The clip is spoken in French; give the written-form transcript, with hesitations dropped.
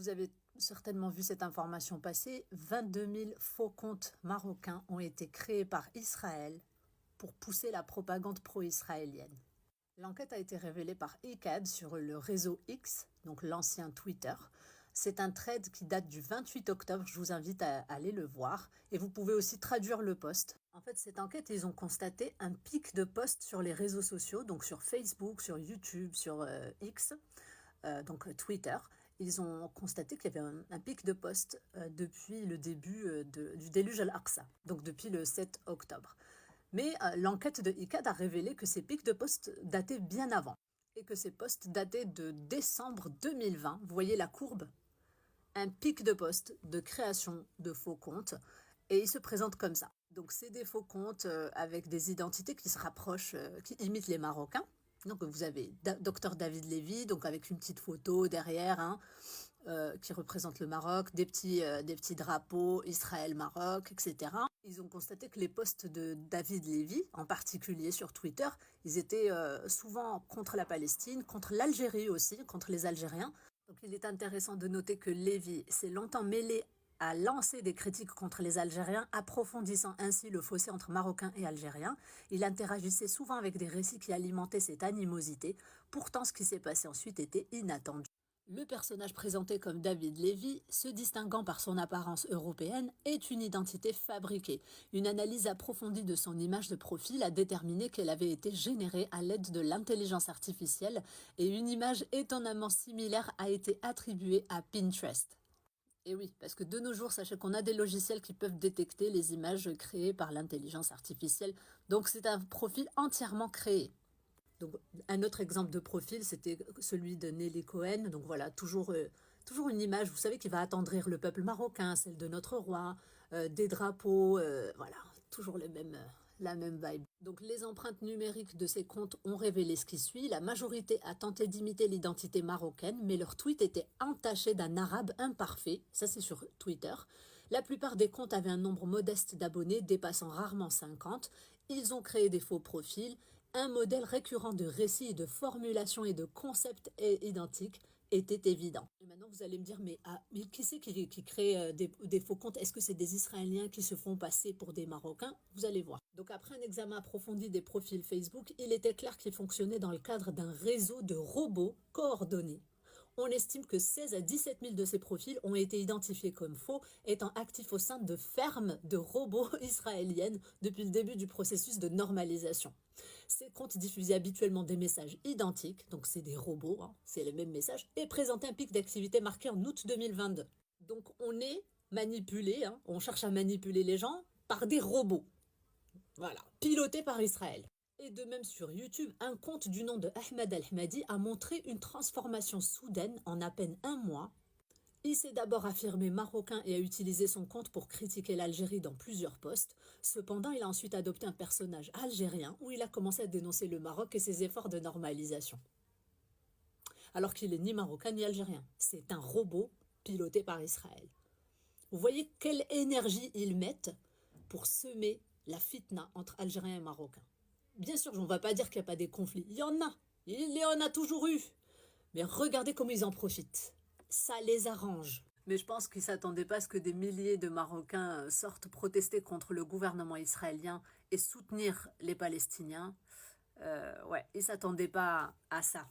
Vous avez certainement vu cette information passer, 22 000 faux comptes marocains ont été créés par Israël pour pousser la propagande pro-israélienne. L'enquête a été révélée par ICAD sur le réseau X, donc l'ancien Twitter. C'est un thread qui date du 28 octobre, je vous invite à aller le voir. Et vous pouvez aussi traduire le post. En fait, cette enquête, ils ont constaté un pic de posts sur les réseaux sociaux, donc sur Facebook, sur YouTube, sur X, donc Twitter. Ils ont constaté qu'il y avait un pic de posts depuis le début du déluge Al-Aqsa, donc depuis le 7 octobre. Mais l'enquête de ICAD a révélé que ces pics de posts dataient bien avant et que ces posts dataient de décembre 2020. Vous voyez la courbe? Un pic de posts de création de faux comptes et ils se présentent comme ça. Donc c'est des faux comptes avec des identités qui se rapprochent, qui imitent les Marocains. Donc vous avez Dr David Lévy, donc avec une petite photo derrière, hein, qui représente le Maroc, des petits drapeaux, Israël-Maroc, etc. Ils ont constaté que les posts de David Lévy, en particulier sur Twitter, ils étaient souvent contre la Palestine, contre l'Algérie aussi, contre les Algériens. Donc il est intéressant de noter que Lévy s'est longtemps mêlé à lancer des critiques contre les Algériens, approfondissant ainsi le fossé entre Marocains et Algériens. Il interagissait souvent avec des récits qui alimentaient cette animosité. Pourtant, ce qui s'est passé ensuite était inattendu. Le personnage présenté comme David Lévy, se distinguant par son apparence européenne, est une identité fabriquée. Une analyse approfondie de son image de profil a déterminé qu'elle avait été générée à l'aide de l'intelligence artificielle et une image étonnamment similaire a été attribuée à Pinterest. Et oui, parce que de nos jours, sachez qu'on a des logiciels qui peuvent détecter les images créées par l'intelligence artificielle. Donc c'est un profil entièrement créé. Donc, un autre exemple de profil, c'était celui de Nelly Cohen. Donc voilà, toujours une image, vous savez, qui va attendrir le peuple marocain, celle de notre roi, des drapeaux, voilà, toujours la même vibe. Donc les empreintes numériques de ces comptes ont révélé ce qui suit. La majorité a tenté d'imiter l'identité marocaine, mais leurs tweets étaient entachés d'un arabe imparfait. Ça, c'est sur Twitter. La plupart des comptes avaient un nombre modeste d'abonnés, dépassant rarement 50. Ils ont créé des faux profils. Un modèle récurrent de récits et de formulations et de concepts identiques était évident. Et maintenant, vous allez me dire, mais qui c'est qui crée des faux comptes? Est-ce que c'est des Israéliens qui se font passer pour des Marocains? Vous allez voir. Donc après un examen approfondi des profils Facebook, il était clair qu'ils fonctionnaient dans le cadre d'un réseau de robots coordonnés. On estime que 16 à 17 000 de ces profils ont été identifiés comme faux, étant actifs au sein de fermes de robots israéliennes depuis le début du processus de normalisation. Ces comptes diffusaient habituellement des messages identiques, donc c'est des robots, hein, c'est les mêmes messages, et présentaient un pic d'activité marqué en août 2022. Donc on est manipulé, hein, on cherche à manipuler les gens par des robots, voilà, pilotés par Israël. Et de même sur YouTube, un compte du nom de Ahmed Al-Hmadi a montré une transformation soudaine en à peine un mois. Il s'est d'abord affirmé marocain et a utilisé son compte pour critiquer l'Algérie dans plusieurs posts. Cependant, il a ensuite adopté un personnage algérien où il a commencé à dénoncer le Maroc et ses efforts de normalisation. Alors qu'il n'est ni marocain ni algérien. C'est un robot piloté par Israël. Vous voyez quelle énergie ils mettent pour semer la fitna entre Algériens et Marocains. Bien sûr, on ne va pas dire qu'il n'y a pas des conflits. Il y en a toujours eu. Mais regardez comment ils en profitent. Ça les arrange. Mais je pense qu'ils ne s'attendaient pas à ce que des milliers de Marocains sortent protester contre le gouvernement israélien et soutenir les Palestiniens. Ouais, ils ne s'attendaient pas à ça.